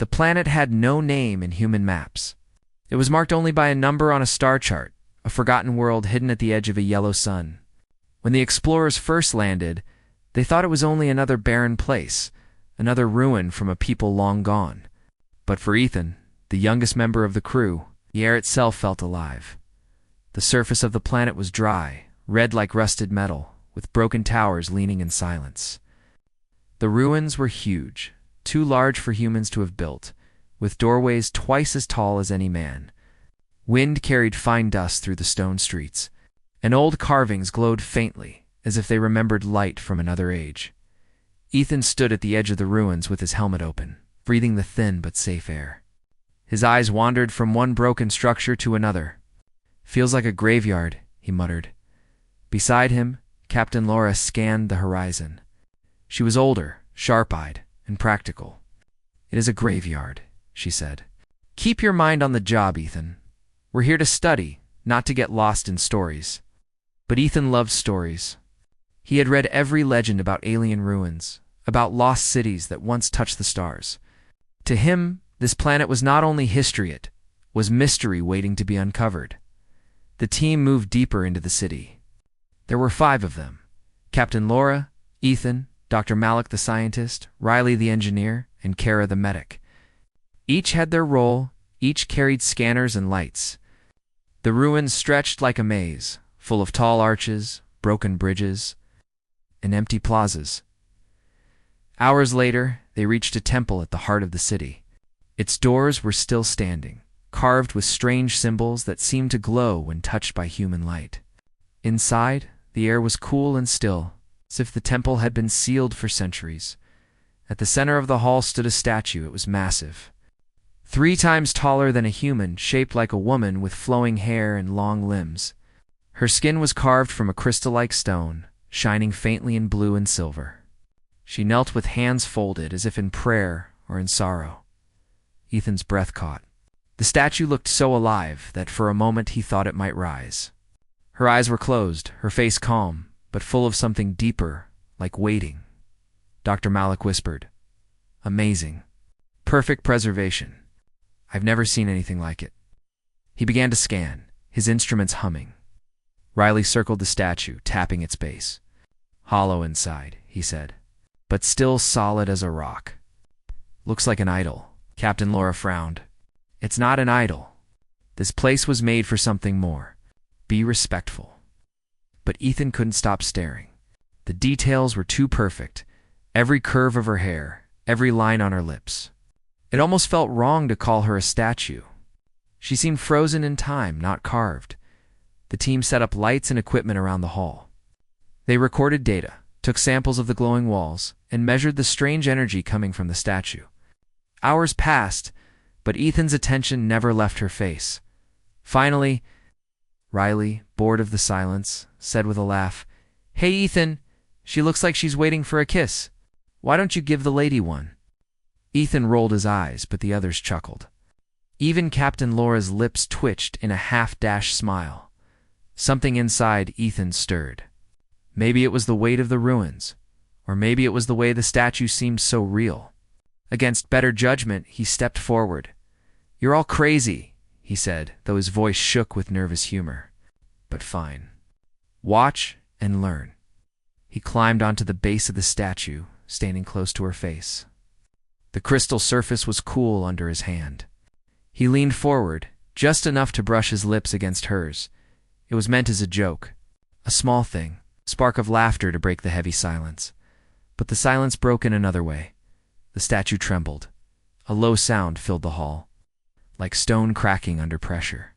The planet had no name in human maps. It was marked only by a number on a star chart, a forgotten world hidden at the edge of a yellow sun. When the explorers first landed, they thought it was only another barren place, another ruin from a people long gone. But for Ethan, the youngest member of the crew, the air itself felt alive. The surface of the planet was dry, red like rusted metal, with broken towers leaning in silence. The ruins were huge, too large for humans to have built, with doorways twice as tall as any man. Wind carried fine dust through the stone streets, and old carvings glowed faintly, as if they remembered light from another age. Ethan stood at the edge of the ruins with his helmet open, breathing the thin but safe air. His eyes wandered from one broken structure to another. "Feels like a graveyard," he muttered. Beside him, Captain Laura scanned the horizon. She was older, sharp-eyed, and practical. "It is a graveyard," she said. "Keep your mind on the job, Ethan. We're here to study, not to get lost in stories." But Ethan loved stories. He had read every legend about alien ruins, about lost cities that once touched the stars. To him, this planet was not only history, it was mystery waiting to be uncovered. The team moved deeper into the city. There were 5 of them: Captain Laura, Ethan, Dr. Malik the scientist, Riley the engineer, and Kara the medic. Each had their role, each carried scanners and lights. The ruins stretched like a maze, full of tall arches, broken bridges, and empty plazas. Hours later, they reached a temple at the heart of the city. Its doors were still standing, carved with strange symbols that seemed to glow when touched by human light. Inside, the air was cool and still, as if the temple had been sealed for centuries. At the center of the hall stood a statue. It was massive, 3 times taller than a human, shaped like a woman with flowing hair and long limbs. Her skin was carved from a crystal-like stone, shining faintly in blue and silver. She knelt with hands folded, as if in prayer or in sorrow. Ethan's breath caught. The statue looked so alive that for a moment he thought it might rise. Her eyes were closed, her face calm, but full of something deeper, like waiting. Dr. Malik whispered, "Amazing. Perfect preservation. I've never seen anything like it." He began to scan, his instruments humming. Riley circled the statue, tapping its base. "Hollow inside," he said, "but still solid as a rock. Looks like an idol." Captain Laura frowned. "It's not an idol. This place was made for something more. Be respectful." But Ethan couldn't stop staring. The details were too perfect. Every curve of her hair, every line on her lips. It almost felt wrong to call her a statue. She seemed frozen in time, not carved. The team set up lights and equipment around the hall. They recorded data, took samples of the glowing walls, and measured the strange energy coming from the statue. Hours passed, but Ethan's attention never left her face. Finally, Riley, bored of the silence, said with a laugh, "Hey, Ethan, she looks like she's waiting for a kiss. Why don't you give the lady one?" Ethan rolled his eyes, but the others chuckled. Even Captain Laura's lips twitched in a half-dashed smile. Something inside Ethan stirred. Maybe it was the weight of the ruins, or maybe it was the way the statue seemed so real. Against better judgment, he stepped forward. "You're all crazy," he said, though his voice shook with nervous humor. "But fine. Watch and learn." He climbed onto the base of the statue, standing close to her face. The crystal surface was cool under his hand. He leaned forward, just enough to brush his lips against hers. It was meant as a joke, a small thing, a spark of laughter to break the heavy silence. But the silence broke in another way. The statue trembled. A low sound filled the hall, like stone cracking under pressure.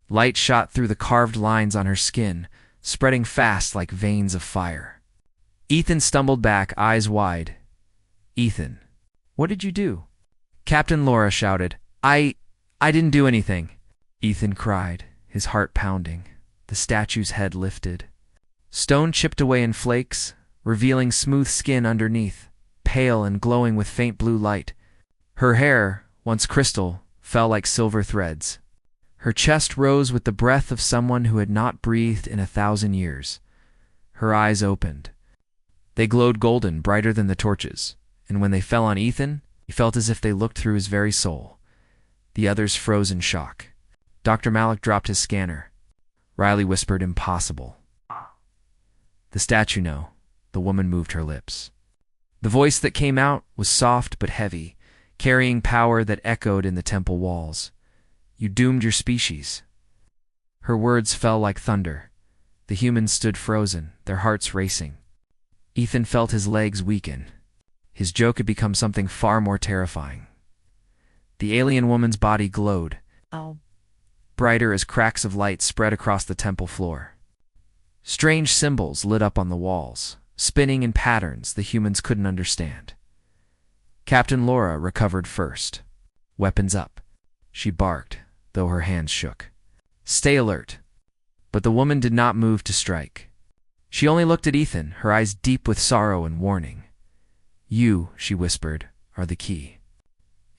Light shot through the carved lines on her skin, spreading fast like veins of fire. Ethan stumbled back, eyes wide. "Ethan, what did you do?" Captain Laura shouted. I didn't do anything," Ethan cried, his heart pounding. The statue's head lifted. Stone chipped away in flakes, revealing smooth skin underneath, pale and glowing with faint blue light. Her hair, once crystal, fell like silver threads. Her chest rose with the breath of someone who had not breathed in 1,000 years. Her eyes opened. They glowed golden, brighter than the torches, and when they fell on Ethan, He felt as if they looked through his very soul. The others froze in shock. Dr. Malik dropped his scanner. Riley whispered, "Impossible." "The statue, no." The woman moved her lips. The voice that came out was soft but heavy, carrying power that echoed in the temple walls. "You doomed your species." Her words fell like thunder. The humans stood frozen, their hearts racing. Ethan felt his legs weaken. His joke had become something far more terrifying. The alien woman's body glowed, brighter as cracks of light spread across the temple floor. Strange symbols lit up on the walls, spinning in patterns the humans couldn't understand. Captain Laura recovered first. "Weapons up," she barked, though her hands shook. "Stay alert." But the woman did not move to strike. She only looked at Ethan, her eyes deep with sorrow and warning. "You," she whispered, "are the key.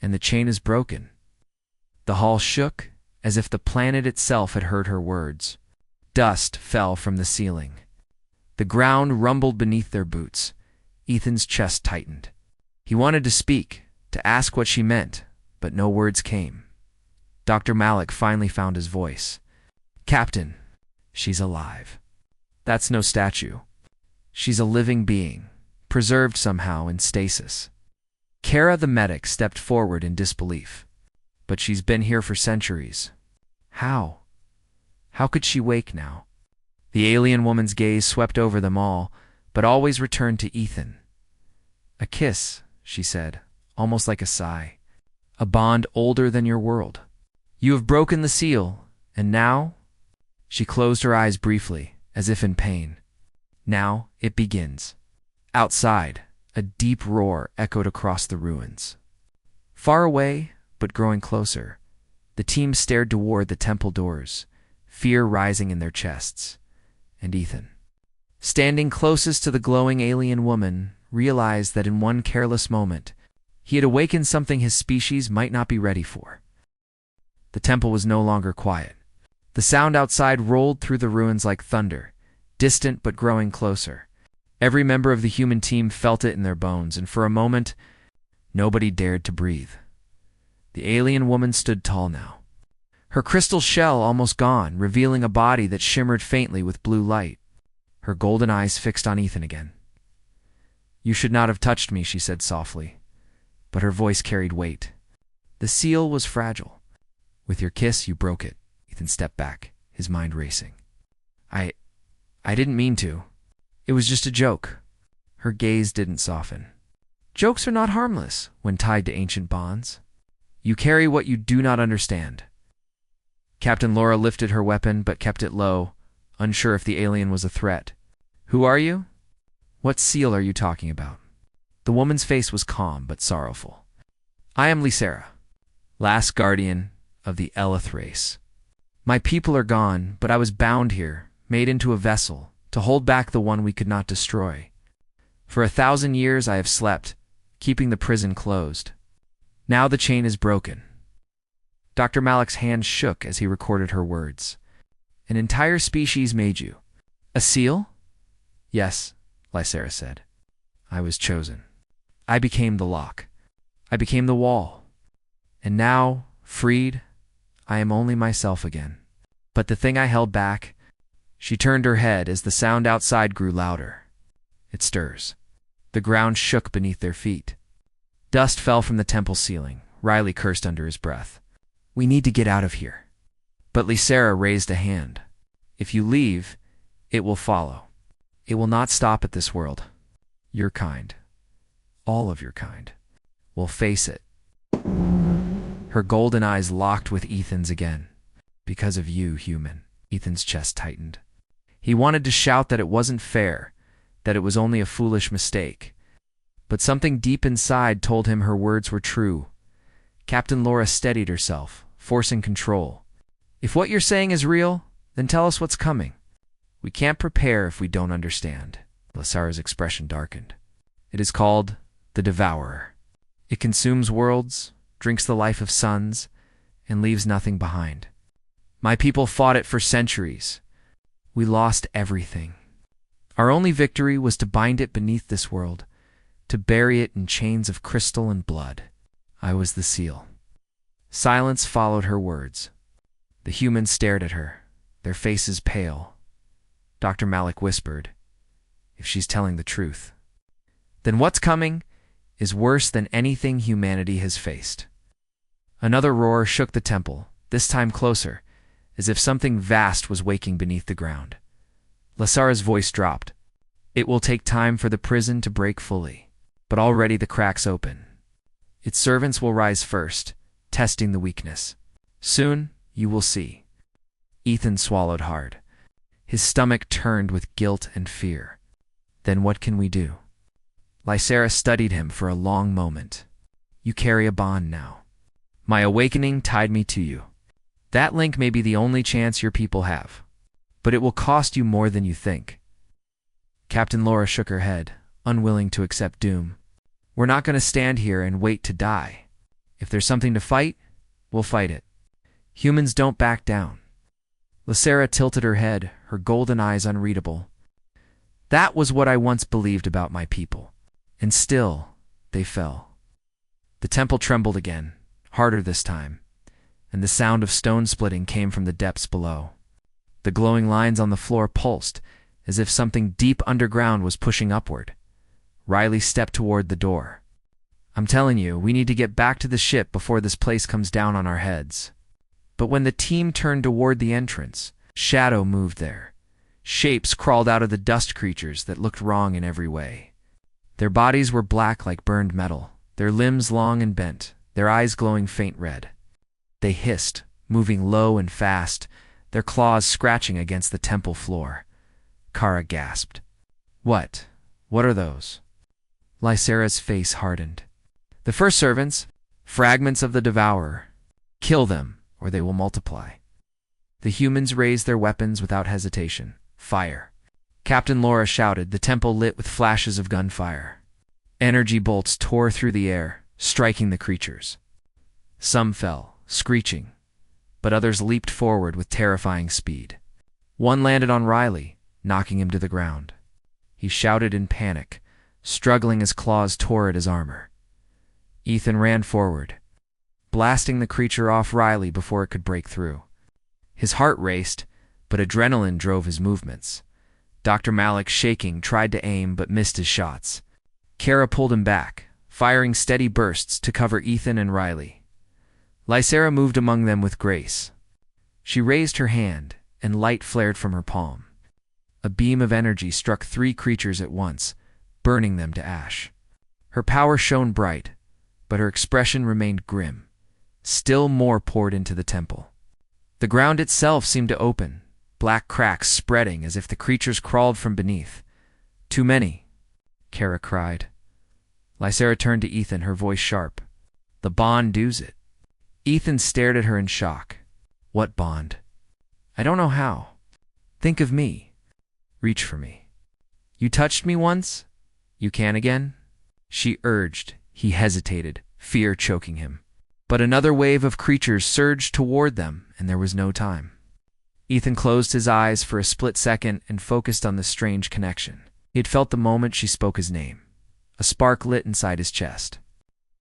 And the chain is broken." The hall shook, as if the planet itself had heard her words. Dust fell from the ceiling. The ground rumbled beneath their boots. Ethan's chest tightened. He wanted to speak, to ask what she meant, but no words came. Dr. Malik finally found his voice. "Captain, she's alive. That's no statue. She's a living being, preserved somehow in stasis." Kara the medic stepped forward in disbelief. "But she's been here for centuries. How? How could she wake now?" The alien woman's gaze swept over them all, but always returned to Ethan. "A kiss," she said, almost like a sigh. "A bond older than your world. You have broken the seal, and now—" She closed her eyes briefly, as if in pain. "Now it begins." Outside, a deep roar echoed across the ruins. Far away, but growing closer, the team stared toward the temple doors, fear rising in their chests. And Ethan, standing closest to the glowing alien woman, realized that in one careless moment, he had awakened something his species might not be ready for. The temple was no longer quiet. The sound outside rolled through the ruins like thunder, distant but growing closer. Every member of the human team felt it in their bones, and for a moment, nobody dared to breathe. The alien woman stood tall now. Her crystal shell almost gone, revealing a body that shimmered faintly with blue light. Her golden eyes fixed on Ethan again. "You should not have touched me," she said softly, but her voice carried weight. "The seal was fragile. With your kiss, you broke it." Ethan stepped back, his mind racing. I didn't mean to. It was just a joke." Her gaze didn't soften. "Jokes are not harmless when tied to ancient bonds. You carry what you do not understand." Captain Laura lifted her weapon but kept it low, unsure if the alien was a threat. "Who are you? What seal are you talking about?" The woman's face was calm but sorrowful. "I am Lysera, last guardian of the Eleth race. My people are gone, but I was bound here, made into a vessel, to hold back the one we could not destroy. For 1,000 years I have slept, keeping the prison closed. Now the chain is broken." Dr. Malik's hand shook as he recorded her words. "An entire species made you. A seal?" "Yes," Lysera said. "I was chosen. I became the lock. I became the wall. And now, freed, I am only myself again. But the thing I held back—" She turned her head as the sound outside grew louder. "It stirs." The ground shook beneath their feet. Dust fell from the temple ceiling. Riley cursed under his breath. "We need to get out of here." But Lysera raised a hand. "If you leave, it will follow. It will not stop at this world. Your kind, all of your kind, will face it." Her golden eyes locked with Ethan's again. "Because of you, human." Ethan's chest tightened. He wanted to shout that it wasn't fair, that it was only a foolish mistake. But something deep inside told him her words were true. Captain Laura steadied herself, forcing control. "If what you're saying is real, then tell us what's coming. We can't prepare if we don't understand." Lysera's expression darkened. "It is called the Devourer. It consumes worlds, drinks the life of suns, and leaves nothing behind. My people fought it for centuries. We lost everything. Our only victory was to bind it beneath this world, to bury it in chains of crystal and blood. I was the seal. Silence followed her words. The humans stared at her, their faces pale. Dr. Malik whispered, "If she's telling the truth, then what's coming is worse than anything humanity has faced." Another roar shook the temple, this time closer, as if something vast was waking beneath the ground. Lasara's voice dropped. "It will take time for the prison to break fully, but already the cracks open. Its servants will rise first, testing the weakness. Soon, you will see." Ethan swallowed hard. His stomach turned with guilt and fear. "Then what can we do?" Lysera studied him for a long moment. "You carry a bond now. My awakening tied me to you. That link may be the only chance your people have, but it will cost you more than you think." Captain Laura shook her head, unwilling to accept doom. "We're not going to stand here and wait to die. If there's something to fight, we'll fight it. Humans don't back down." Lysera tilted her head, her golden eyes unreadable. "That was what I once believed about my people. And still, they fell." The temple trembled again, harder this time, and the sound of stone splitting came from the depths below. The glowing lines on the floor pulsed, as if something deep underground was pushing upward. Riley stepped toward the door. "I'm telling you, we need to get back to the ship before this place comes down on our heads." But when the team turned toward the entrance, shadow moved there. Shapes crawled out of the dust creatures that looked wrong in every way. Their bodies were black like burned metal, their limbs long and bent, their eyes glowing faint red. They hissed, moving low and fast, their claws scratching against the temple floor. Kara gasped. What are those?" Lysera's face hardened. "The first servants, fragments of the Devourer. Kill them, or they will multiply." The humans raised their weapons without hesitation. "Fire!" Captain Laura shouted, the temple lit with flashes of gunfire. Energy bolts tore through the air, striking the creatures. Some fell, screeching, but others leaped forward with terrifying speed. One landed on Riley, knocking him to the ground. He shouted in panic, struggling as claws tore at his armor. Ethan ran forward, blasting the creature off Riley before it could break through. His heart raced, but adrenaline drove his movements. Dr. Malik, shaking, tried to aim but missed his shots. Kara pulled him back, firing steady bursts to cover Ethan and Riley. Lysera moved among them with grace. She raised her hand, and light flared from her palm. A beam of energy struck 3 creatures at once, burning them to ash. Her power shone bright, but her expression remained grim. Still more poured into the temple. The ground itself seemed to open, black cracks spreading as if the creatures crawled from beneath. "Too many," Kara cried. Lysera turned to Ethan, her voice sharp. "The bond does it." Ethan stared at her in shock. "What bond?" "I don't know how. Think of me. Reach for me. You touched me once? You can again?" She urged. He hesitated, fear choking him. But another wave of creatures surged toward them, and there was no time. Ethan closed his eyes for a split second and focused on the strange connection. He had felt the moment she spoke his name. A spark lit inside his chest.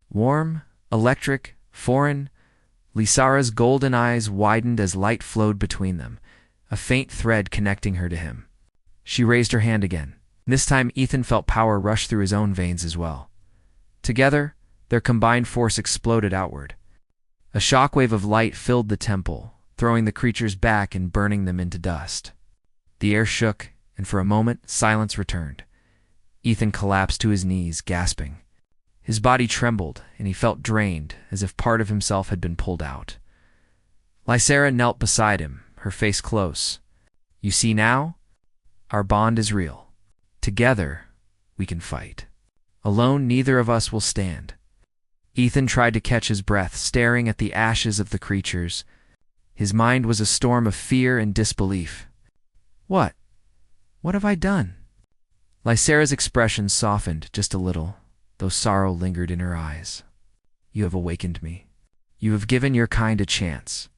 Warm, electric, foreign, Lysera's golden eyes widened as light flowed between them, a faint thread connecting her to him. She raised her hand again. This time Ethan felt power rush through his own veins as well. Together, their combined force exploded outward. A shockwave of light filled the temple, throwing the creatures back and burning them into dust. The air shook, and for a moment, silence returned. Ethan collapsed to his knees, gasping. His body trembled, and he felt drained, as if part of himself had been pulled out. Lysera knelt beside him, her face close. "You see now? Our bond is real. Together, we can fight. Alone, neither of us will stand." Ethan tried to catch his breath, staring at the ashes of the creatures. His mind was a storm of fear and disbelief. What have I done?" Lysera's expression softened just a little, though sorrow lingered in her eyes. "You have awakened me. You have given your kind a chance,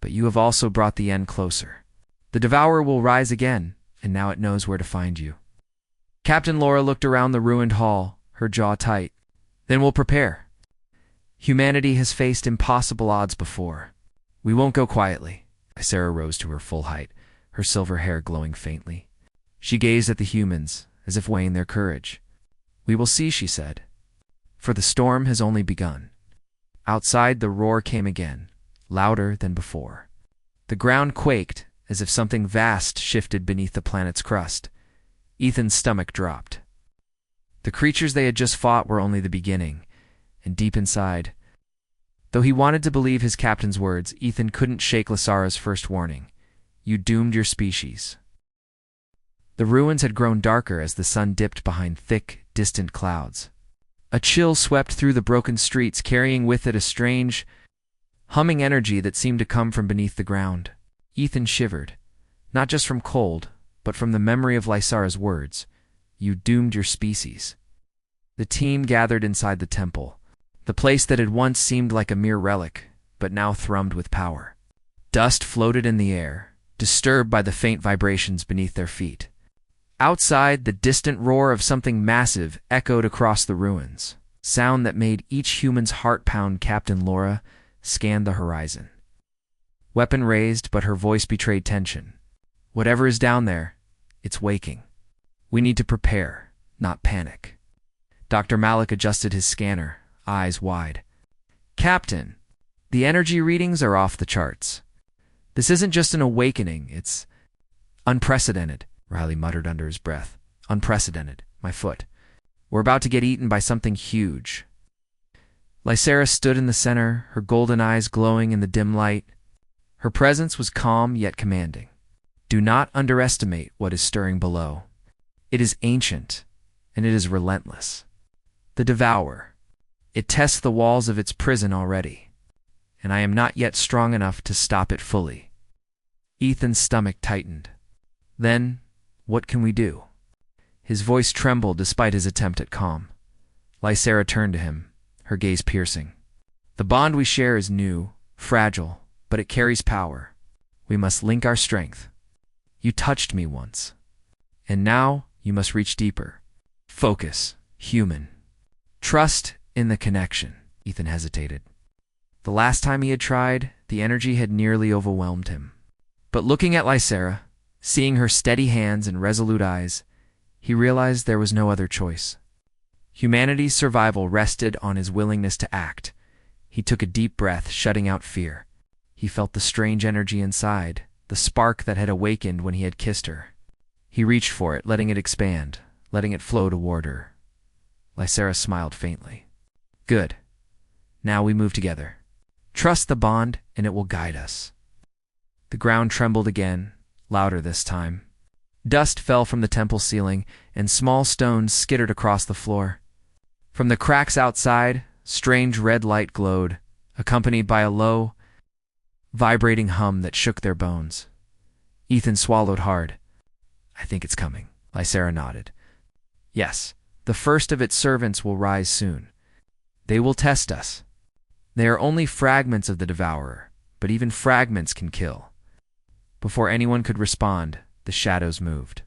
but you have also brought the end closer. The Devourer will rise again, and now it knows where to find you." Captain Laura looked around the ruined hall, her jaw tight. "Then we'll prepare." Humanity has faced impossible odds before. We won't go quietly. Sarah rose to her full height, her silver hair glowing faintly. She gazed at the humans, as if weighing their courage. We will see, she said. For the storm has only begun. Outside, the roar came again, louder than before. The ground quaked, as if something vast shifted beneath the planet's crust. Ethan's stomach dropped. The creatures they had just fought were only the beginning, and deep inside, though he wanted to believe his captain's words, Ethan couldn't shake Lysara's first warning. You doomed your species. The ruins had grown darker as the sun dipped behind thick, distant clouds. A chill swept through the broken streets, carrying with it a strange, humming energy that seemed to come from beneath the ground. Ethan shivered, not just from cold, but from the memory of Lysara's words. You doomed your species. The team gathered inside the temple, the place that had once seemed like a mere relic, but now thrummed with power. Dust floated in the air, disturbed by the faint vibrations beneath their feet. Outside, the distant roar of something massive echoed across the ruins, sound that made each human's heart pound. Captain Laura scanned the horizon. Weapon raised, but her voice betrayed tension. Whatever is down there, it's waking. We need to prepare, not panic. Dr. Malik adjusted his scanner, eyes wide. Captain, the energy readings are off the charts. This isn't just an awakening, it's unprecedented, Riley muttered under his breath. Unprecedented, my foot. We're about to get eaten by something huge. Lysara stood in the center, her golden eyes glowing in the dim light. Her presence was calm yet commanding. Do not underestimate what is stirring below. It is ancient, and it is relentless. The Devourer. It tests the walls of its prison already, and I am not yet strong enough to stop it fully. Ethan's stomach tightened. Then, what can we do? His voice trembled despite his attempt at calm. Lysara turned to him, her gaze piercing. The bond we share is new, fragile, but it carries power. We must link our strength. You touched me once, and now you must reach deeper. Focus, human. Trust in the connection. Ethan hesitated. The last time he had tried, the energy had nearly overwhelmed him. But looking at Lysara, seeing her steady hands and resolute eyes, he realized there was no other choice. Humanity's survival rested on his willingness to act. He took a deep breath, shutting out fear. He felt the strange energy inside, the spark that had awakened when he had kissed her. He reached for it, letting it expand, letting it flow toward her. Lysara smiled faintly. Good. Now we move together. Trust the bond, and it will guide us. The ground trembled again, louder this time. Dust fell from the temple ceiling, and small stones skittered across the floor. From the cracks outside, strange red light glowed, accompanied by a low, vibrating hum that shook their bones. Ethan swallowed hard. I think it's coming. Lysara nodded. Yes, the first of its servants will rise soon. They will test us. They are only fragments of the Devourer, but even fragments can kill. Before anyone could respond, the shadows moved.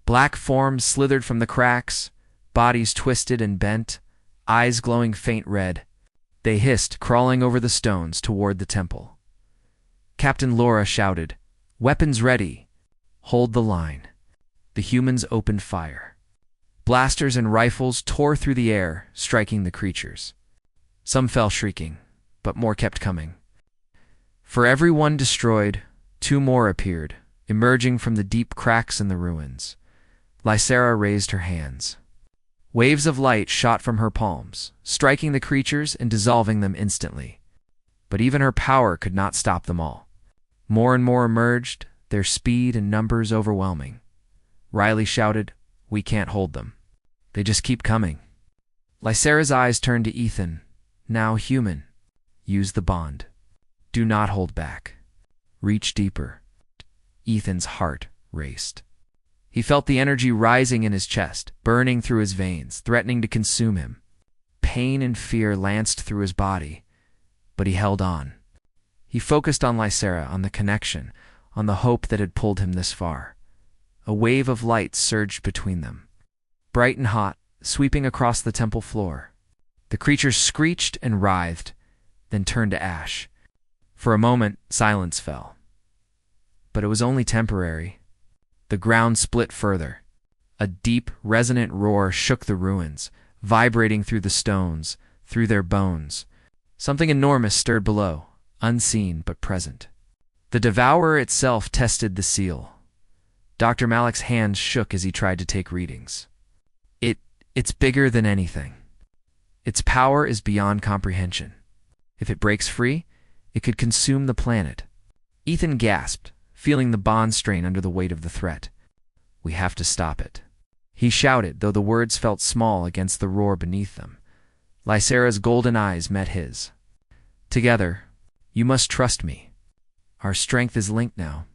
Black forms slithered from the cracks, bodies twisted and bent, eyes glowing faint red. They hissed, crawling over the stones toward the temple. Captain Laura shouted, Weapons ready! Hold the line. The humans opened fire. Blasters and rifles tore through the air, striking the creatures. Some fell shrieking, but more kept coming. For every one destroyed, 2 more appeared, emerging from the deep cracks in the ruins. Lysara raised her hands. Waves of light shot from her palms, striking the creatures and dissolving them instantly. But even her power could not stop them all. More and more emerged, their speed and numbers overwhelming. Riley shouted, We can't hold them. They just keep coming. Lysara's eyes turned to Ethan. Now human. Use the bond. Do not hold back. Reach deeper. Ethan's heart raced. He felt the energy rising in his chest, burning through his veins, threatening to consume him. Pain and fear lanced through his body, but he held on. He focused on Lysara, on the connection, on the hope that had pulled him this far. A wave of light surged between them, bright and hot, sweeping across the temple floor. The creatures screeched and writhed, then turned to ash. For a moment, silence fell. But it was only temporary. The ground split further. A deep, resonant roar shook the ruins, vibrating through the stones, through their bones. Something enormous stirred below, unseen but present. The devourer itself tested the seal. Dr. Malik's hands shook as he tried to take readings. It's bigger than anything. Its power is beyond comprehension. If it breaks free, it could consume the planet. Ethan gasped, feeling the bond strain under the weight of the threat. We have to stop it. He shouted, though the words felt small against the roar beneath them. Lysera's golden eyes met his. Together, you must trust me. Our strength is linked now.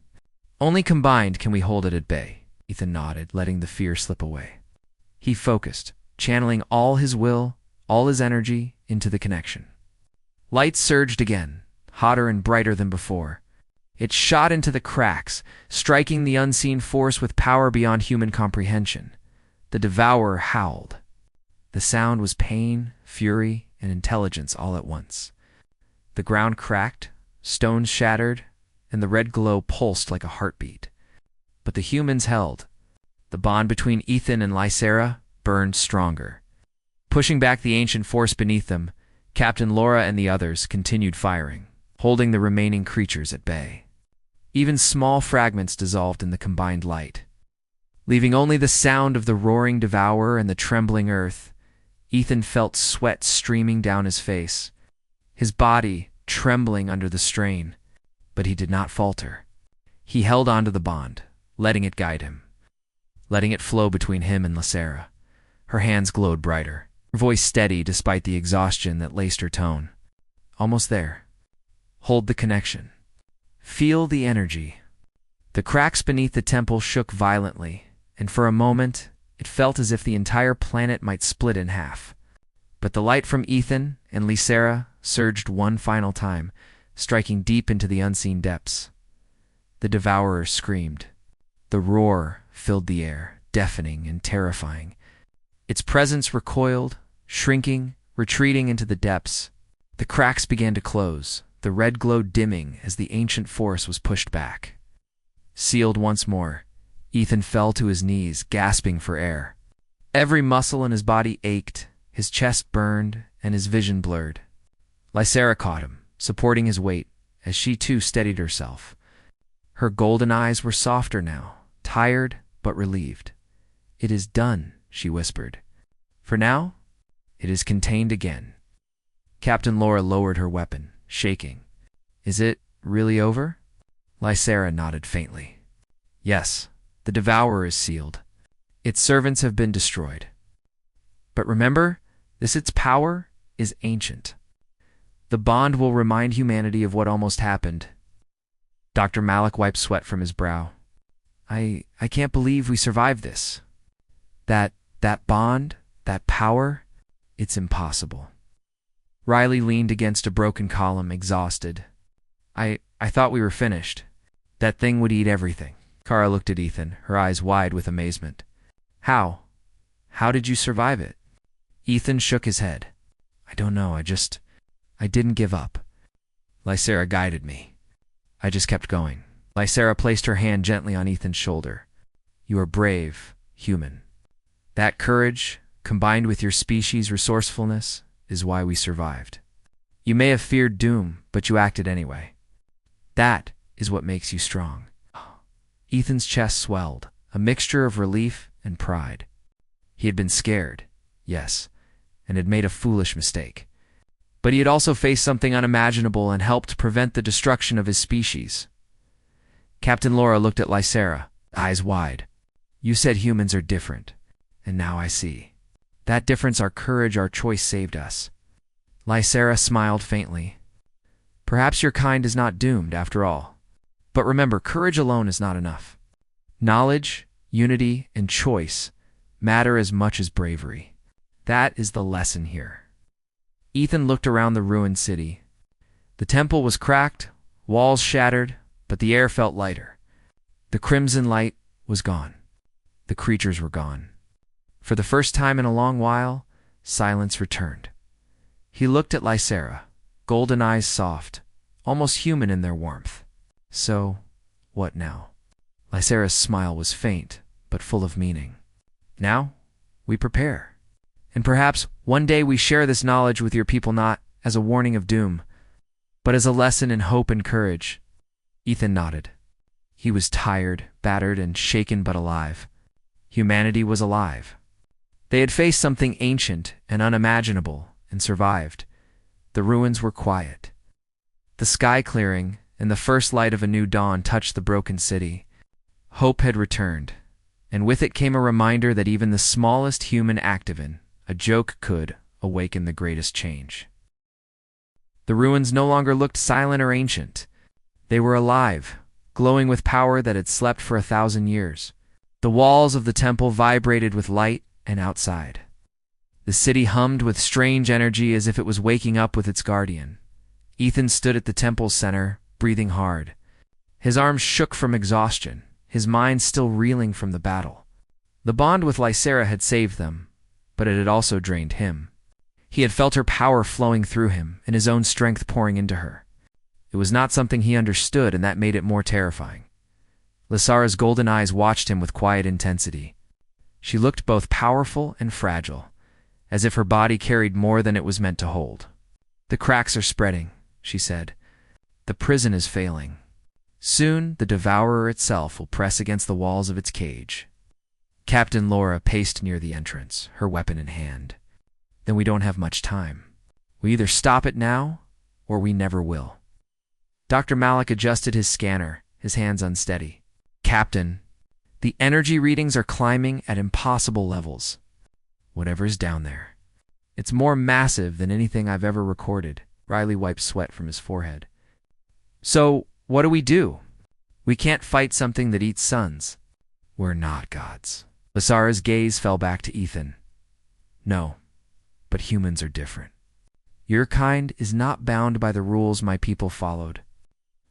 Only combined can we hold it at bay, Ethan nodded, letting the fear slip away. He focused, channeling all his will, all his energy, into the connection. Light surged again, hotter and brighter than before. It shot into the cracks, striking the unseen force with power beyond human comprehension. The devourer howled. The sound was pain, fury, and intelligence all at once. The ground cracked, stones shattered, and the red glow pulsed like a heartbeat. But the humans held. The bond between Ethan and Lysera burned stronger. Pushing back the ancient force beneath them, Captain Laura and the others continued firing, holding the remaining creatures at bay. Even small fragments dissolved in the combined light. Leaving only the sound of the roaring devourer and the trembling earth, Ethan felt sweat streaming down his face, his body trembling under the strain, but he did not falter. He held on to the bond, letting it guide him, letting it flow between him and Lysera. Her hands glowed brighter, her voice steady despite the exhaustion that laced her tone. Almost there. Hold the connection. Feel the energy. The cracks beneath the temple shook violently, and for a moment, it felt as if the entire planet might split in half. But the light from Ethan and Lysera surged one final time, striking deep into the unseen depths. The devourer screamed. The roar filled the air, deafening and terrifying. Its presence recoiled, shrinking, retreating into the depths. The cracks began to close, the red glow dimming as the ancient force was pushed back. Sealed once more, Ethan fell to his knees, gasping for air. Every muscle in his body ached, his chest burned, and his vision blurred. Lysera caught him, supporting his weight, as she too steadied herself. Her golden eyes were softer now, tired but relieved. "It is done," she whispered. "For now, it is contained again." Captain Laura lowered her weapon, shaking. "Is it really over?" Lysera nodded faintly. "Yes, the devourer is sealed. Its servants have been destroyed. But remember, its power is ancient. The bond will remind humanity of what almost happened." Dr. Malik wiped sweat from his brow. I can't believe we survived this. That bond, that power, it's impossible." Riley leaned against a broken column, exhausted. I thought we were finished. That thing would eat everything." Kara looked at Ethan, her eyes wide with amazement. How? How did you survive it?" Ethan shook his head. "I don't know, I didn't give up. Lysera guided me. I just kept going." Lysera placed her hand gently on Ethan's shoulder. "You are brave, human. That courage, combined with your species' resourcefulness, is why we survived. You may have feared doom, but you acted anyway. That is what makes you strong." Ethan's chest swelled, a mixture of relief and pride. He had been scared, yes, and had made a foolish mistake. But he had also faced something unimaginable and helped prevent the destruction of his species. Captain Laura looked at Lysera, eyes wide. "You said humans are different, and now I see. That difference, our courage, our choice saved us." Lysera smiled faintly. "Perhaps your kind is not doomed, after all. But remember, courage alone is not enough. Knowledge, unity, and choice matter as much as bravery. That is the lesson here." Ethan looked around the ruined city. The temple was cracked, walls shattered, but the air felt lighter. The crimson light was gone. The creatures were gone. For the first time in a long while, silence returned. He looked at Lysera, golden eyes soft, almost human in their warmth. So, what now? Lysera's smile was faint, but full of meaning. Now, we prepare. And perhaps one day we share this knowledge with your people not as a warning of doom, but as a lesson in hope and courage. Ethan nodded. He was tired, battered, and shaken but alive. Humanity was alive. They had faced something ancient and unimaginable and survived. The ruins were quiet. The sky clearing and the first light of a new dawn touched the broken city. Hope had returned, and with it came a reminder that even the smallest human activin, a joke, could awaken the greatest change. The ruins no longer looked silent or ancient. They were alive, glowing with power that had slept for 1,000 years. The walls of the temple vibrated with light and outside. The city hummed with strange energy as if it was waking up with its guardian. Ethan stood at the temple's center, breathing hard. His arms shook from exhaustion, his mind still reeling from the battle. The bond with Lysera had saved them, but it had also drained him. He had felt her power flowing through him and his own strength pouring into her. It was not something he understood, and that made it more terrifying. Lysera's golden eyes watched him with quiet intensity. She looked both powerful and fragile, as if her body carried more than it was meant to hold. "The cracks are spreading," she said. "The prison is failing. Soon the devourer itself will press against the walls of its cage." Captain Laura paced near the entrance, her weapon in hand. "Then we don't have much time. We either stop it now, or we never will." Dr. Malik adjusted his scanner, his hands unsteady. "Captain, the energy readings are climbing at impossible levels. Whatever's down there. It's more massive than anything I've ever recorded." Riley wiped sweat from his forehead. "So, what do? We can't fight something that eats suns." "We're not gods." Lysera's gaze fell back to Ethan. "No, but humans are different. Your kind is not bound by the rules my people followed.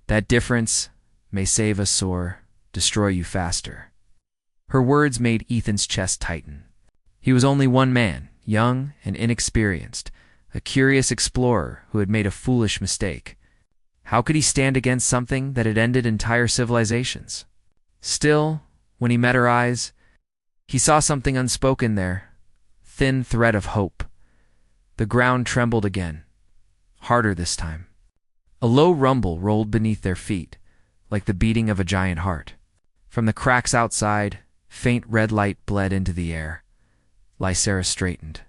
That difference may save us or destroy you faster." Her words made Ethan's chest tighten. He was only one man, young and inexperienced, a curious explorer who had made a foolish mistake. How could he stand against something that had ended entire civilizations? Still, when he met her eyes, he saw something unspoken there, thin thread of hope. The ground trembled again, harder this time. A low rumble rolled beneath their feet, like the beating of a giant heart. From the cracks outside, faint red light bled into the air. Lysera straightened,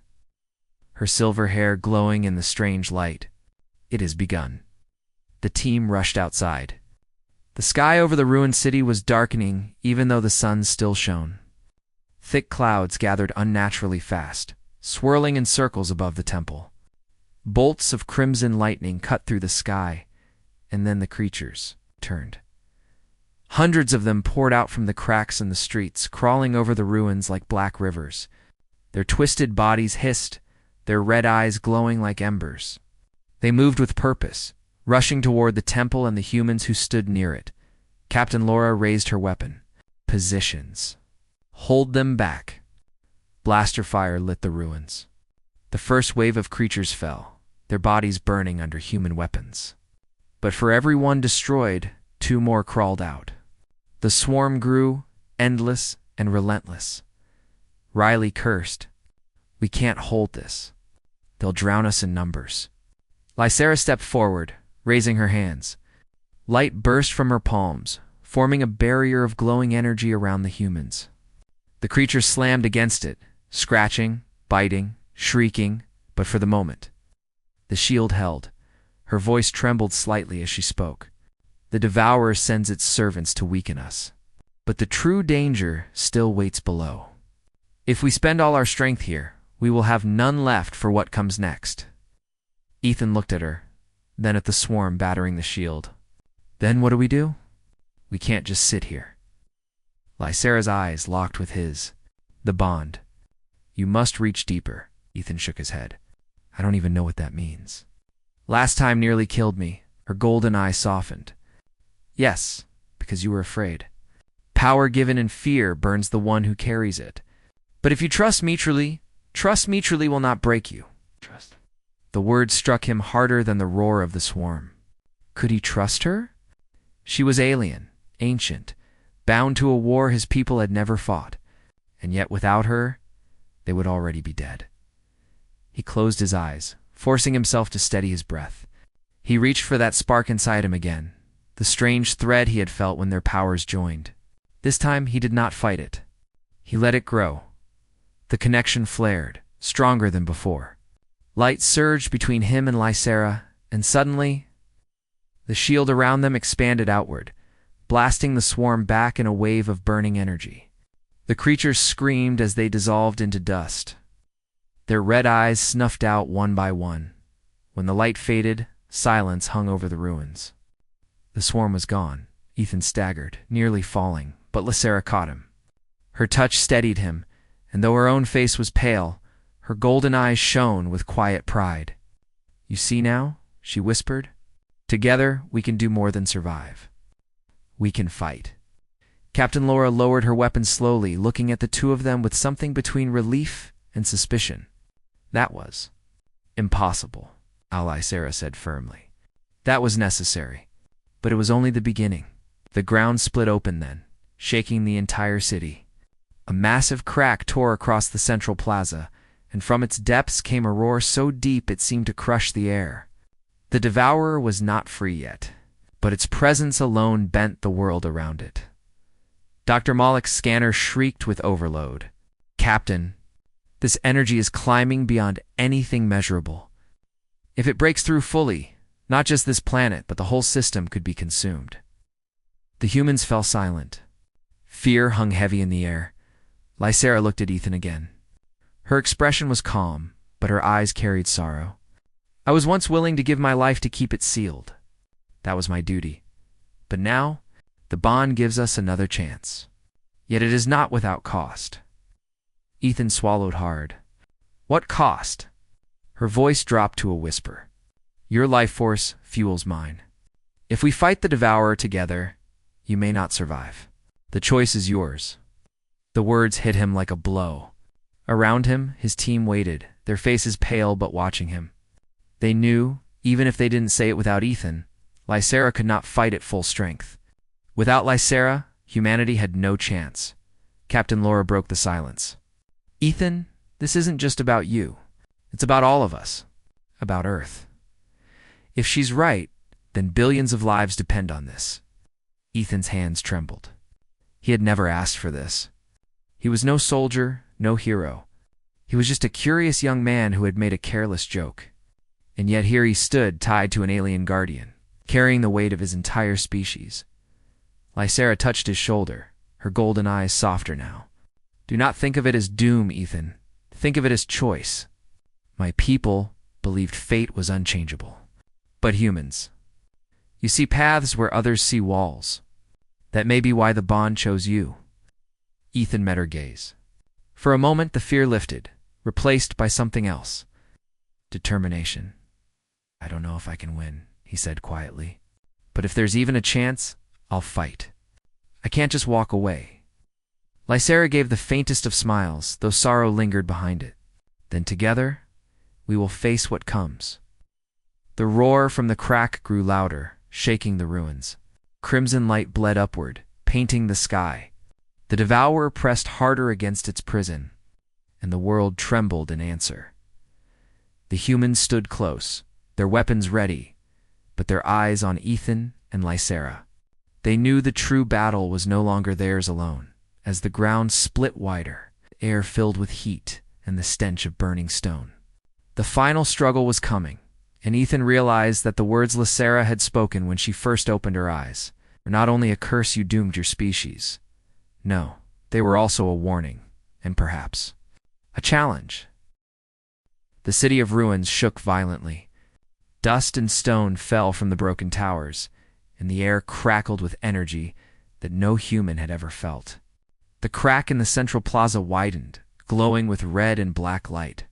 her silver hair glowing in the strange light. "It has begun." The team rushed outside. The sky over the ruined city was darkening, even though the sun still shone. Thick clouds gathered unnaturally fast, swirling in circles above the temple. Bolts of crimson lightning cut through the sky, and then the creatures turned. Hundreds of them poured out from the cracks in the streets, crawling over the ruins like black rivers. Their twisted bodies hissed, their red eyes glowing like embers. They moved with purpose, rushing toward the temple and the humans who stood near it. Captain Laura raised her weapon. "Positions. Hold them back." Blaster fire lit the ruins. The first wave of creatures fell, their bodies burning under human weapons. But for every one destroyed, 2 more crawled out. The swarm grew, endless and relentless. Riley cursed. "We can't hold this. They'll drown us in numbers." Lysera stepped forward, raising her hands. Light burst from her palms, forming a barrier of glowing energy around the humans. The creatures slammed against it, scratching, biting, shrieking, but for the moment. The shield held. Her voice trembled slightly as she spoke. "The devourer sends its servants to weaken us, but the true danger still waits below. If we spend all our strength here, we will have none left for what comes next." Ethan looked at her, then at the swarm battering the shield. "Then what do? We can't just sit here." Lysera's eyes locked with his. "The bond. You must reach deeper." Ethan shook his head. "I don't even know what that means." "Last time nearly killed me." Her golden eye softened. "Yes, because you were afraid. Power given in fear burns the one who carries it. But if you trust me truly will not break you." "Trust." The words struck him harder than the roar of the swarm. Could he trust her? She was alien, ancient, bound to a war his people had never fought, and yet without her, they would already be dead. He closed his eyes, forcing himself to steady his breath. He reached for that spark inside him again, the strange thread he had felt when their powers joined. This time he did not fight it. He let it grow. The connection flared, stronger than before. Light surged between him and Lysera, and suddenly, the shield around them expanded outward, blasting the swarm back in a wave of burning energy. The creatures screamed as they dissolved into dust. Their red eyes snuffed out one by one. When the light faded, silence hung over the ruins. The swarm was gone. Ethan staggered, nearly falling, but Lysera caught him. Her touch steadied him, and though her own face was pale, her golden eyes shone with quiet pride. "You see now?" she whispered. "Together, we can do more than survive. We can fight." Captain Laura lowered her weapon slowly, looking at the two of them with something between relief and suspicion. "That was impossible," Lysera said firmly. "That was necessary, but it was only the beginning." The ground split open then, shaking the entire city. A massive crack tore across the central plaza, and from its depths came a roar so deep it seemed to crush the air. The Devourer was not free yet, but its presence alone bent the world around it. Dr. Moloch's scanner shrieked with overload. "Captain, this energy is climbing beyond anything measurable. If it breaks through fully, not just this planet, but the whole system could be consumed." The humans fell silent. Fear hung heavy in the air. Lysera looked at Ethan again. Her expression was calm, but her eyes carried sorrow. "I was once willing to give my life to keep it sealed. That was my duty. But now, the bond gives us another chance. Yet it is not without cost." Ethan swallowed hard. "What cost?" Her voice dropped to a whisper. "Your life force fuels mine. If we fight the Devourer together, you may not survive. The choice is yours." The words hit him like a blow. Around him, his team waited, their faces pale but watching him. They knew, even if they didn't say it without Ethan, Lysera could not fight at full strength. Without Lysera, humanity had no chance. Captain Laura broke the silence. "Ethan, this isn't just about you. It's about all of us. About Earth. If she's right, then billions of lives depend on this." Ethan's hands trembled. He had never asked for this. He was no soldier, no hero. He was just a curious young man who had made a careless joke. And yet here he stood, tied to an alien guardian, carrying the weight of his entire species. Lysera touched his shoulder, her golden eyes softer now. "Do not think of it as doom, Ethan. Think of it as choice. My people believed fate was unchangeable. But humans, you see paths where others see walls. That may be why the bond chose you." Ethan met her gaze. For a moment the fear lifted, replaced by something else. Determination. "I don't know if I can win," he said quietly. "But if there's even a chance, I'll fight. I can't just walk away." Lysera gave the faintest of smiles, though sorrow lingered behind it. "Then together, we will face what comes." The roar from the crack grew louder, shaking the ruins. Crimson light bled upward, painting the sky. The Devourer pressed harder against its prison, and the world trembled in answer. The humans stood close, their weapons ready, but their eyes on Ethan and Lysera. They knew the true battle was no longer theirs alone. As the ground split wider, the air filled with heat and the stench of burning stone. The final struggle was coming, and Ethan realized that the words Lysera had spoken when she first opened her eyes were not only a curse you doomed your species. No, they were also a warning, and perhaps a challenge. The city of ruins shook violently. Dust and stone fell from the broken towers, and the air crackled with energy that no human had ever felt. The crack in the central plaza widened, glowing with red and black light.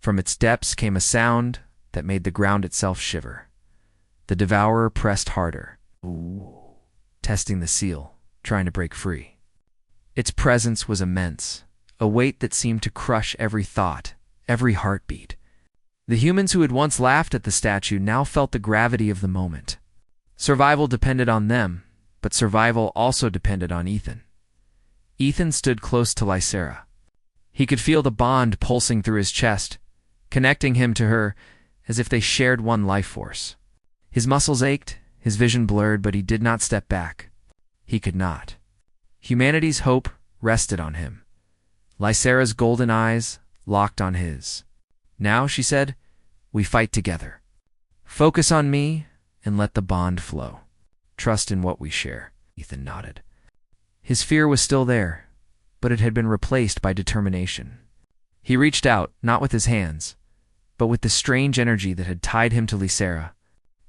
From its depths came a sound that made the ground itself shiver. The Devourer pressed harder, testing the seal, trying to break free. Its presence was immense, a weight that seemed to crush every thought, every heartbeat. The humans who had once laughed at the statue now felt the gravity of the moment. Survival depended on them, but survival also depended on Ethan. Ethan stood close to Lysera. He could feel the bond pulsing through his chest, connecting him to her as if they shared one life force. His muscles ached, his vision blurred, but he did not step back. He could not. Humanity's hope rested on him. Lysera's golden eyes locked on his. "Now," she said, "we fight together. Focus on me and let the bond flow. Trust in what we share." Ethan nodded. His fear was still there, but it had been replaced by determination. He reached out, not with his hands, but with the strange energy that had tied him to Lysera.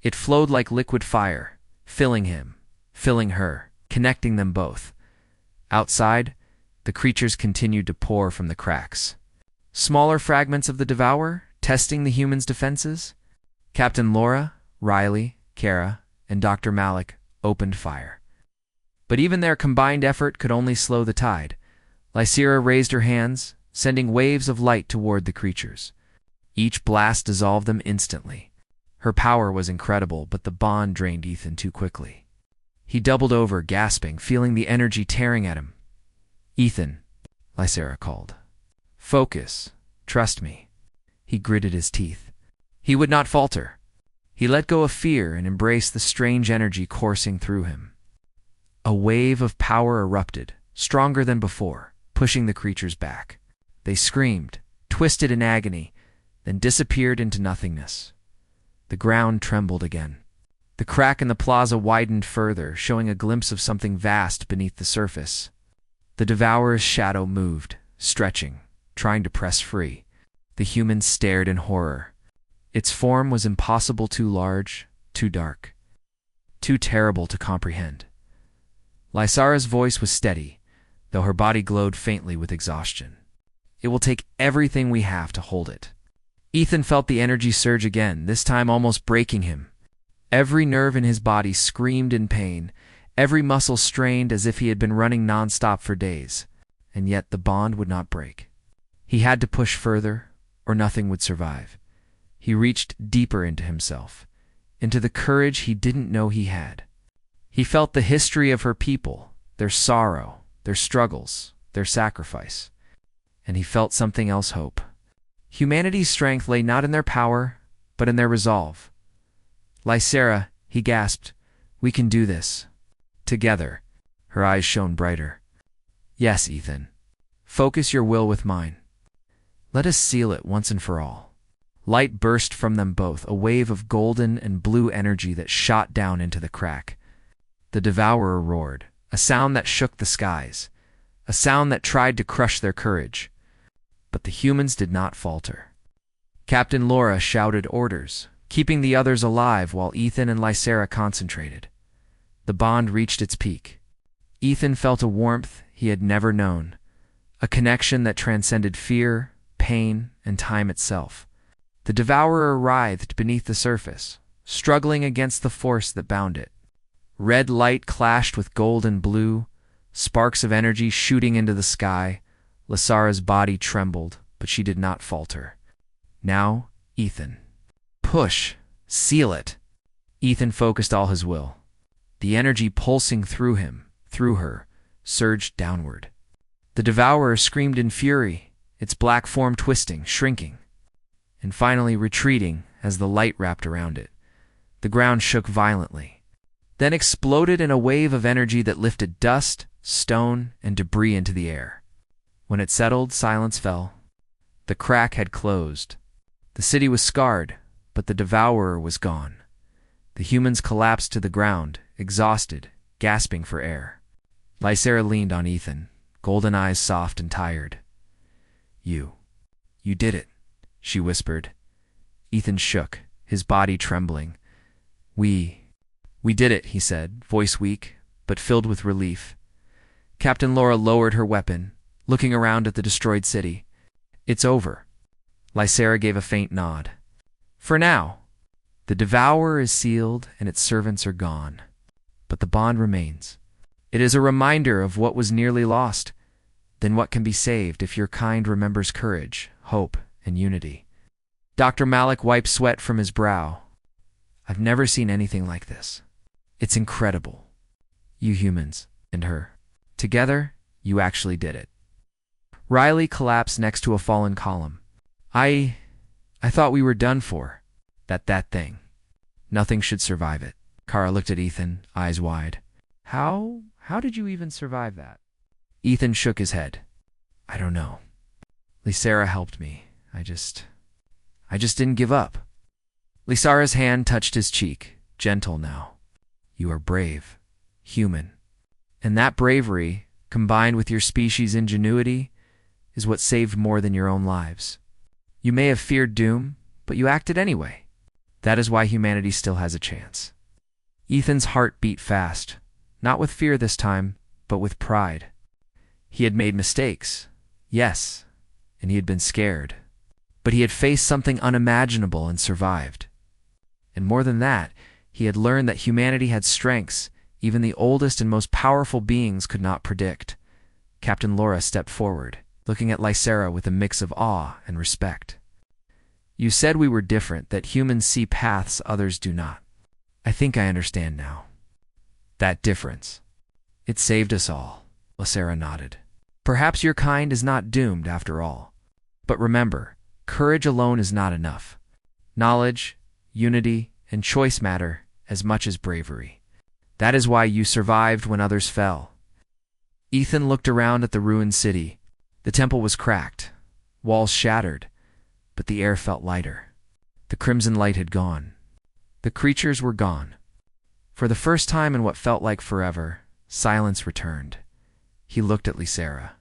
It flowed like liquid fire, filling him, filling her, connecting them both. Outside, the creatures continued to pour from the cracks. Smaller fragments of the Devourer, testing the humans' defenses. Captain Laura, Riley, Kara, and Dr. Malik opened fire. But even their combined effort could only slow the tide. Lysera raised her hands, sending waves of light toward the creatures. Each blast dissolved them instantly. Her power was incredible, but the bond drained Ethan too quickly. He doubled over, gasping, feeling the energy tearing at him. "Ethan," Lysera called. "Focus. Trust me." He gritted his teeth. He would not falter. He let go of fear and embraced the strange energy coursing through him. A wave of power erupted, stronger than before, pushing the creatures back. They screamed, twisted in agony, then disappeared into nothingness. The ground trembled again. The crack in the plaza widened further, showing a glimpse of something vast beneath the surface. The Devourer's shadow moved, stretching, trying to press free. The humans stared in horror. Its form was impossible, too large, too dark, too terrible to comprehend. Lysera's voice was steady, though her body glowed faintly with exhaustion. "It will take everything we have to hold it." Ethan felt the energy surge again, this time almost breaking him. Every nerve in his body screamed in pain, every muscle strained as if he had been running nonstop for days. And yet the bond would not break. He had to push further, or nothing would survive. He reached deeper into himself, into the courage he didn't know he had. He felt the history of her people, their sorrow, their struggles, their sacrifice. And he felt something else: hope. Humanity's strength lay not in their power, but in their resolve. "Lysera," he gasped, "we can do this. Together." Her eyes shone brighter. "Yes, Ethan. Focus your will with mine. Let us seal it once and for all." Light burst from them both, a wave of golden and blue energy that shot down into the crack. The Devourer roared, a sound that shook the skies, a sound that tried to crush their courage. But the humans did not falter. Captain Laura shouted orders, keeping the others alive while Ethan and Lysera concentrated. The bond reached its peak. Ethan felt a warmth he had never known, a connection that transcended fear, pain, and time itself. The Devourer writhed beneath the surface, struggling against the force that bound it. Red light clashed with gold and blue, sparks of energy shooting into the sky. Lysera's body trembled, but she did not falter. "Now, Ethan. Push. Seal it." Ethan focused all his will. The energy pulsing through him, through her, surged downward. The Devourer screamed in fury, its black form twisting, shrinking, and finally retreating as the light wrapped around it. The ground shook violently, then exploded in a wave of energy that lifted dust, stone, and debris into the air. When it settled, silence fell. The crack had closed. The city was scarred, but the Devourer was gone. The humans collapsed to the ground, exhausted, gasping for air. Lysera leaned on Ethan, golden eyes soft and tired. You did it," she whispered. Ethan shook, his body trembling. We did it," he said, voice weak, but filled with relief. Captain Laura lowered her weapon, looking around at the destroyed city. "It's over." Lysera gave a faint nod. "For now. The Devourer is sealed and its servants are gone. But the bond remains. It is a reminder of what was nearly lost, then what can be saved if your kind remembers courage, hope, and unity." Dr. Malik wiped sweat from his brow. I've never seen anything like this. It's incredible. You humans and her. Together, you actually did it. Riley collapsed next to a fallen column. I thought we were done for. That thing. Nothing should survive it. Kara looked at Ethan, eyes wide. How did you even survive that? Ethan shook his head. I don't know. Lysara helped me. I just didn't give up. Lysara's hand touched his cheek, gentle now. You are brave, human. And that bravery, combined with your species' ingenuity, is what saved more than your own lives. You may have feared doom, but you acted anyway. That is why humanity still has a chance. Ethan's heart beat fast, not with fear this time, but with pride. He had made mistakes, yes, and he had been scared. But he had faced something unimaginable and survived. And more than that, he had learned that humanity had strengths even the oldest and most powerful beings could not predict. Captain Laura stepped forward, looking at Lysara with a mix of awe and respect. You said we were different, that humans see paths others do not. I think I understand now. That difference. It saved us all, Lysara nodded. Perhaps your kind is not doomed after all. But remember, courage alone is not enough. Knowledge, unity, and choice matter as much as bravery. That is why you survived when others fell. Ethan looked around at the ruined city. The temple was cracked, walls shattered, but the air felt lighter. The crimson light had gone. The creatures were gone. For the first time in what felt like forever, silence returned. He looked at Lysara.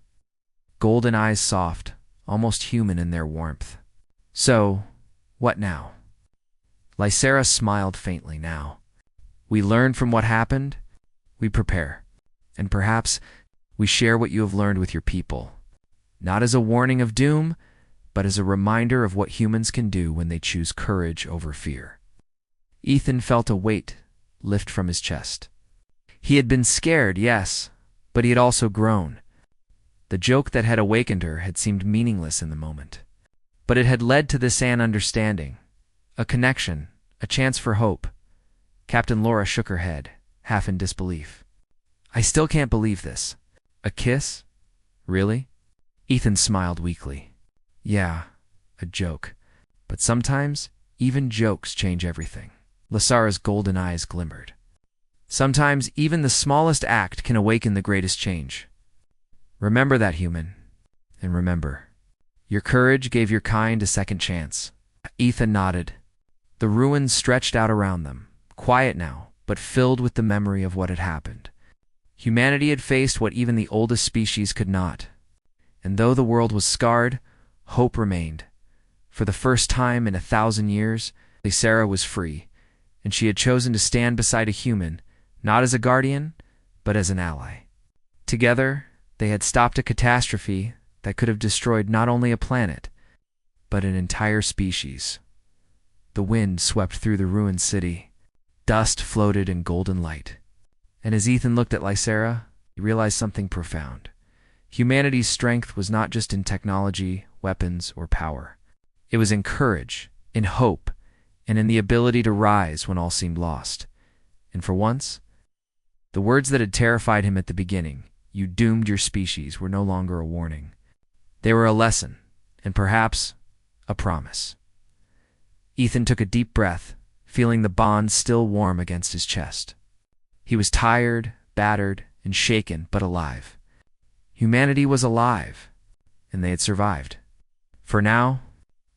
Golden eyes soft, almost human in their warmth. So, what now? Lysara smiled faintly now. We learn from what happened, we prepare, and perhaps we share what you have learned with your people, not as a warning of doom, but as a reminder of what humans can do when they choose courage over fear. Ethan felt a weight lift from his chest. He had been scared, yes, but he had also grown. The joke that had awakened her had seemed meaningless in the moment, but it had led to this understanding, a connection, a chance for hope. Captain Laura shook her head, half in disbelief. I still can't believe this. A kiss? Really? Ethan smiled weakly. Yeah, a joke. But sometimes, even jokes change everything. Lysara's golden eyes glimmered. Sometimes, even the smallest act can awaken the greatest change. Remember that, human. And remember, your courage gave your kind a second chance. Ethan nodded. The ruins stretched out around them. Quiet now, but filled with the memory of what had happened. Humanity had faced what even the oldest species could not. And though the world was scarred, hope remained. For the first time in 1,000 years, Lysara was free, and she had chosen to stand beside a human, not as a guardian, but as an ally. Together, they had stopped a catastrophe that could have destroyed not only a planet, but an entire species. The wind swept through the ruined city. Dust floated in golden light. And as Ethan looked at Lysara, he realized something profound. Humanity's strength was not just in technology, weapons, or power. It was in courage, in hope, and in the ability to rise when all seemed lost. And for once, the words that had terrified him at the beginning, "You doomed your species," were no longer a warning. They were a lesson, and perhaps a promise. Ethan took a deep breath, feeling the bond still warm against his chest. He was tired, battered, and shaken, but alive. Humanity was alive, and they had survived. For now,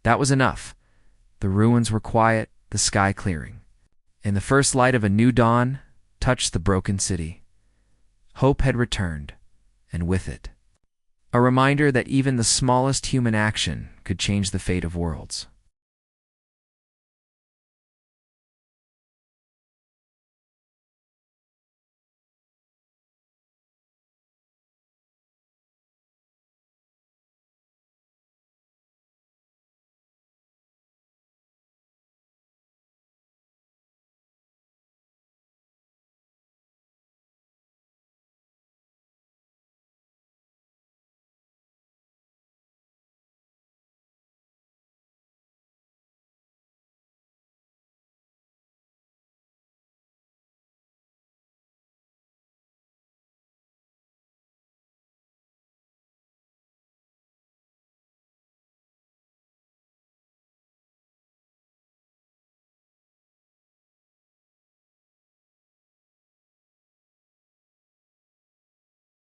that was enough. The ruins were quiet, the sky clearing, and the first light of a new dawn touched the broken city. Hope had returned, and with it, a reminder that even the smallest human action could change the fate of worlds.